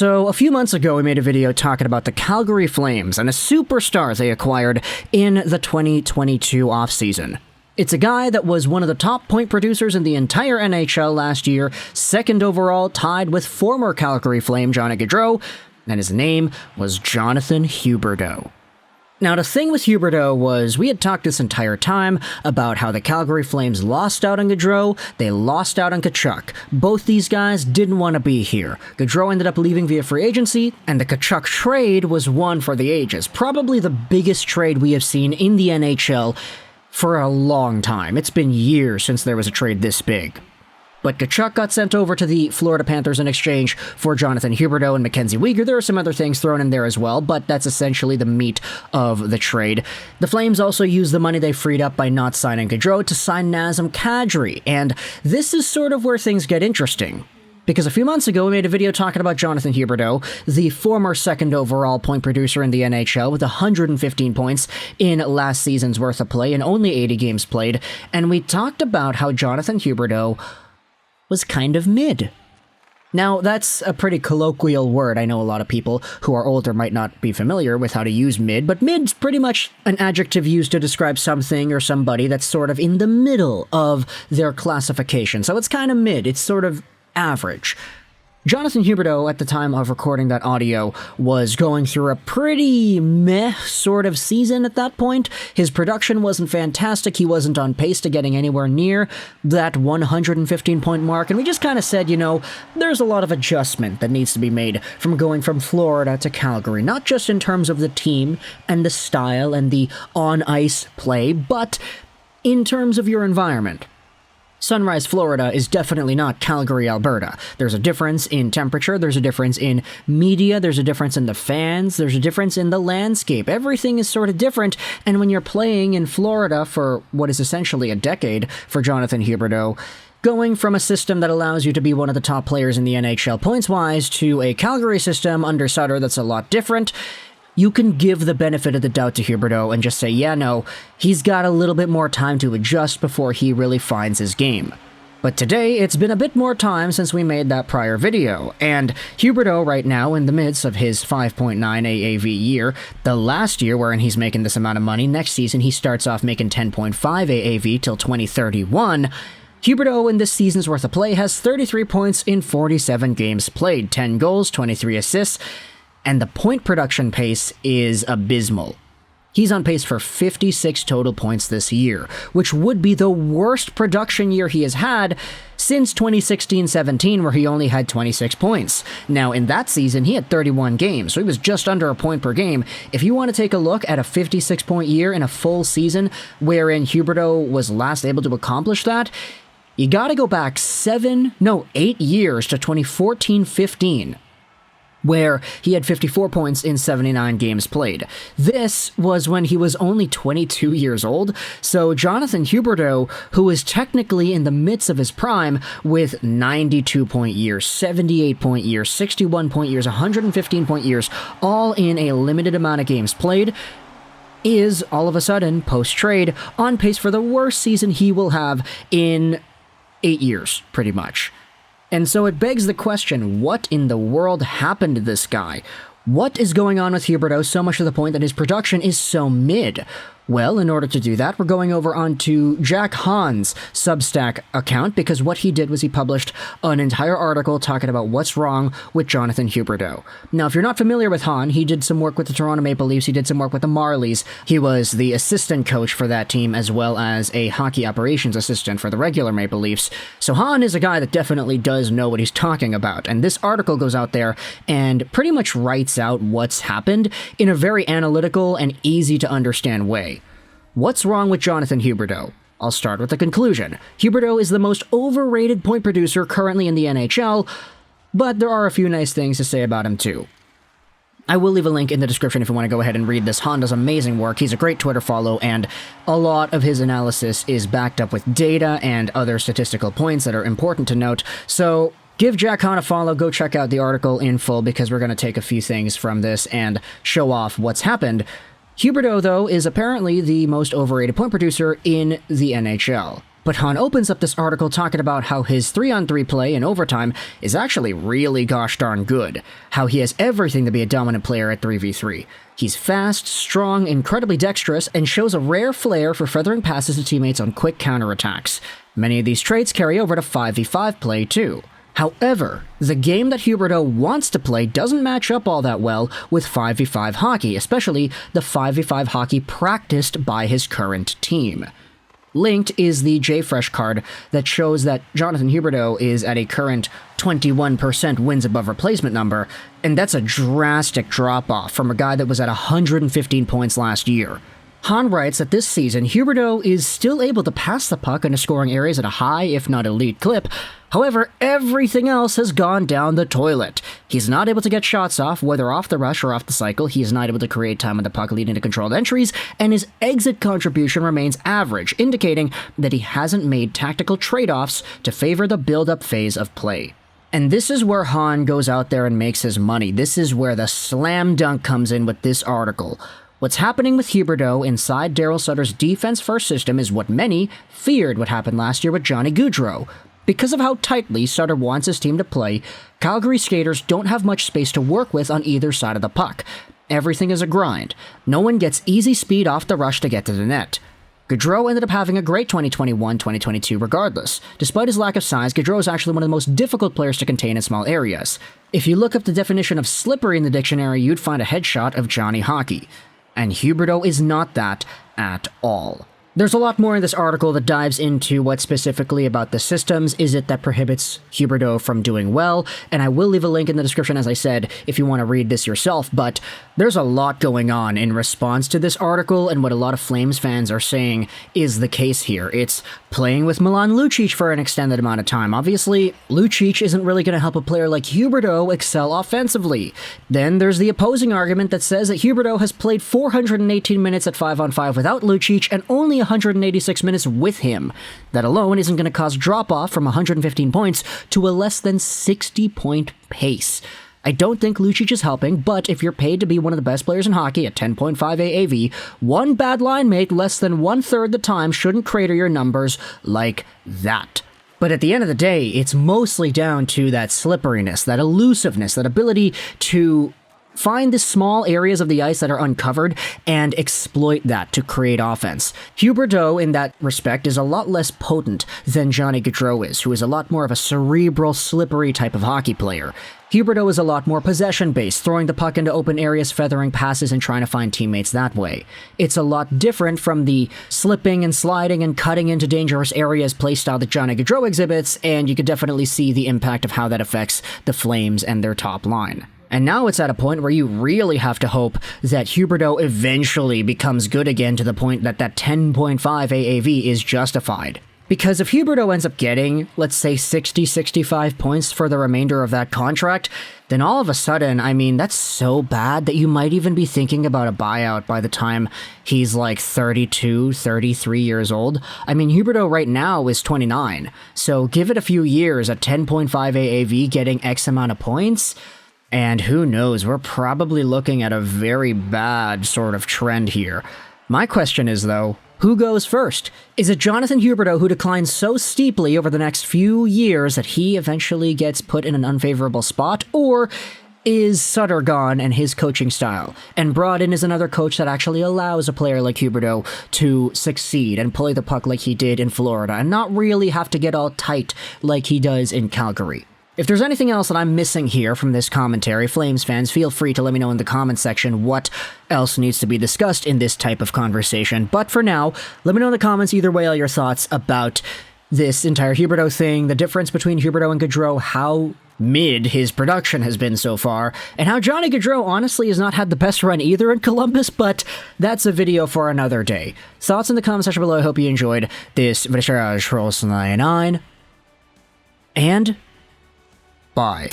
So, a few months ago, we made a video talking about the Calgary Flames and a superstar they acquired in the 2022 offseason. It's a guy that was one of the top point producers in the entire NHL last year, second overall, tied with former Calgary Flame Johnny Gaudreau, and his name was Jonathan Huberdeau. Now, the thing with Huberdeau was we had talked this entire time about how the Calgary Flames lost out on Gaudreau, they lost out on Tkachuk. Both these guys didn't want to be here. Gaudreau ended up leaving via free agency, and the Tkachuk trade was one for the ages. Probably the biggest trade we have seen in the NHL for a long time. It's been years since there was a trade this big. But Tkachuk got sent over to the Florida Panthers in exchange for Jonathan Huberdeau and Mackenzie Weegar. There are some other things thrown in there as well, but that's essentially the meat of the trade. The Flames also used the money they freed up by not signing Gaudreau to sign Nazem Kadri, and this is sort of where things get interesting. Because a few months ago, we made a video talking about Jonathan Huberdeau, the former second overall point producer in the NHL with 115 points in last season's worth of play and only 80 games played, and we talked about how Jonathan Huberdeau was kind of mid. Now, that's a pretty colloquial word. I know a lot of people who are older might not be familiar with how to use mid, but mid's pretty much an adjective used to describe something or somebody that's sort of in the middle of their classification. So it's kind of mid. It's sort of average. Jonathan Huberdeau, at the time of recording that audio, was going through a pretty meh sort of season at that point. His production wasn't fantastic. He wasn't on pace to getting anywhere near that 115-point mark. And we just kind of said, you know, there's a lot of adjustment that needs to be made from going from Florida to Calgary, not just in terms of the team and the style and the on-ice play, but in terms of your environment. Sunrise, Florida is definitely not Calgary, Alberta. There's a difference in temperature, there's a difference in media, there's a difference in the fans, there's a difference in the landscape. Everything is sort of different, and when you're playing in Florida for what is essentially a decade for Jonathan Huberdeau, going from a system that allows you to be one of the top players in the NHL points-wise to a Calgary system under Sutter that's a lot different, you can give the benefit of the doubt to Huberdeau and just say, yeah, no, he's got a little bit more time to adjust before he really finds his game. But today, it's been a bit more time since we made that prior video, and Huberdeau right now, in the midst of his 5.9 AAV year, the last year wherein he's making this amount of money, next season he starts off making 10.5 AAV till 2031, Huberdeau in this season's worth of play has 33 points in 47 games played, 10 goals, 23 assists, and the point production pace is abysmal. He's on pace for 56 total points this year, which would be the worst production year he has had since 2016-17, where he only had 26 points. Now, in that season, he had 31 games, so he was just under a point per game. If you want to take a look at a 56-point year in a full season wherein Huberdeau was last able to accomplish that, you gotta go back 8 years to 2014-15. where he had 54 points in 79 games played. This was when he was only 22 years old, so Jonathan Huberdeau, who is technically in the midst of his prime with 92-point years, 78-point years, 61-point years, 115-point years, all in a limited amount of games played, is all of a sudden, post-trade, on pace for the worst season he will have in 8 years, pretty much. And so it begs the question, what in the world happened to this guy? What is going on with Huberdeau so much to the point that his production is so mid? Well, in order to do that, we're going over onto Jack Hahn's Substack account, because what he did was he published an entire article talking about what's wrong with Jonathan Huberdeau. Now, if you're not familiar with Hahn, he did some work with the Toronto Maple Leafs, he did some work with the Marlies, he was the assistant coach for that team, as well as a hockey operations assistant for the regular Maple Leafs. So Hahn is a guy that definitely does know what he's talking about, and this article goes out there and pretty much writes out what's happened in a very analytical and easy to understand way. What's wrong with Jonathan Huberdeau? I'll start with the conclusion. Huberdeau is the most overrated point producer currently in the NHL, but there are a few nice things to say about him too. I will leave a link in the description if you want to go ahead and read this. Han does amazing work, he's a great Twitter follow, and a lot of his analysis is backed up with data and other statistical points that are important to note, so give Jack Hahn a follow, go check out the article in full, because we're going to take a few things from this and show off what's happened. Huberdeau, though, is apparently the most overrated point producer in the NHL. But Han opens up this article talking about how his 3-on-3 play in overtime is actually really gosh darn good, how he has everything to be a dominant player at 3v3. He's fast, strong, incredibly dexterous, and shows a rare flair for feathering passes to teammates on quick counterattacks. Many of these traits carry over to 5v5 play too. However, the game that Huberdeau wants to play doesn't match up all that well with 5v5 hockey, especially the 5v5 hockey practiced by his current team. Linked is the JFresh card that shows that Jonathan Huberdeau is at a current 21% wins above replacement number, and that's a drastic drop-off from a guy that was at 115 points last year. Han writes that this season, Huberdeau is still able to pass the puck into scoring areas at a high, if not elite clip. However, everything else has gone down the toilet. He's not able to get shots off, whether off the rush or off the cycle. He is not able to create time with the puck leading to controlled entries, and his exit contribution remains average, indicating that he hasn't made tactical trade-offs to favor the build-up phase of play. And this is where Han goes out there and makes his money. This is where the slam dunk comes in with this article. What's happening with Huberdeau inside Daryl Sutter's defense-first system is what many feared would happen last year with Johnny Gaudreau. Because of how tightly Sutter wants his team to play, Calgary skaters don't have much space to work with on either side of the puck. Everything is a grind. No one gets easy speed off the rush to get to the net. Gaudreau ended up having a great 2021-2022 regardless. Despite his lack of size, Gaudreau is actually one of the most difficult players to contain in small areas. If you look up the definition of slippery in the dictionary, you'd find a headshot of Johnny Hockey. And Huberdeau is not that at all. There's a lot more in this article that dives into what specifically about the systems is it that prohibits Huberdeau from doing well, and I will leave a link in the description, as I said, if you want to read this yourself, but there's a lot going on in response to this article, and what a lot of Flames fans are saying is the case here. It's playing with Milan Lucic for an extended amount of time. Obviously, Lucic isn't really going to help a player like Huberdeau excel offensively. Then there's the opposing argument that says that Huberdeau has played 418 minutes at 5-on-5 without Lucic and only 186 minutes with him. That alone isn't going to cause drop-off from 115 points to a less than 60-point pace. I don't think Lucic is helping, but if you're paid to be one of the best players in hockey at 10.5 AAV, one bad line mate less than 1/3 the time shouldn't crater your numbers like that. But at the end of the day, it's mostly down to that slipperiness, that elusiveness, that ability to find the small areas of the ice that are uncovered and exploit that to create offense. Huberdeau, in that respect, is a lot less potent than Johnny Gaudreau is, who is a lot more of a cerebral, slippery type of hockey player. Huberdeau is a lot more possession-based, throwing the puck into open areas, feathering passes, and trying to find teammates that way. It's a lot different from the slipping and sliding and cutting into dangerous areas playstyle that Johnny Gaudreau exhibits, and you could definitely see the impact of how that affects the Flames and their top line. And now it's at a point where you really have to hope that Huberdeau eventually becomes good again to the point that that 10.5 AAV is justified. Because if Huberdeau ends up getting, let's say, 60-65 points for the remainder of that contract, then all of a sudden, I mean, that's so bad that you might even be thinking about a buyout by the time he's like 32, 33 years old. I mean, Huberdeau right now is 29, so give it a few years at 10.5 AAV getting X amount of points, and who knows, we're probably looking at a very bad sort of trend here. My question is, though, who goes first? Is it Jonathan Huberdeau, who declines so steeply over the next few years that he eventually gets put in an unfavorable spot? Or is Sutter gone and his coaching style, and brought in as another coach that actually allows a player like Huberdeau to succeed and play the puck like he did in Florida and not really have to get all tight like he does in Calgary? If there's anything else that I'm missing here from this commentary, Flames fans, feel free to let me know in the comments section what else needs to be discussed in this type of conversation. But for now, let me know in the comments either way all your thoughts about this entire Huberdeau thing, the difference between Huberdeau and Gaudreau, how mid his production has been so far, and how Johnny Gaudreau honestly has not had the best run either in Columbus, but that's a video for another day. Thoughts in the comment section below. I hope you enjoyed this Juraj Rolls 99, and bye.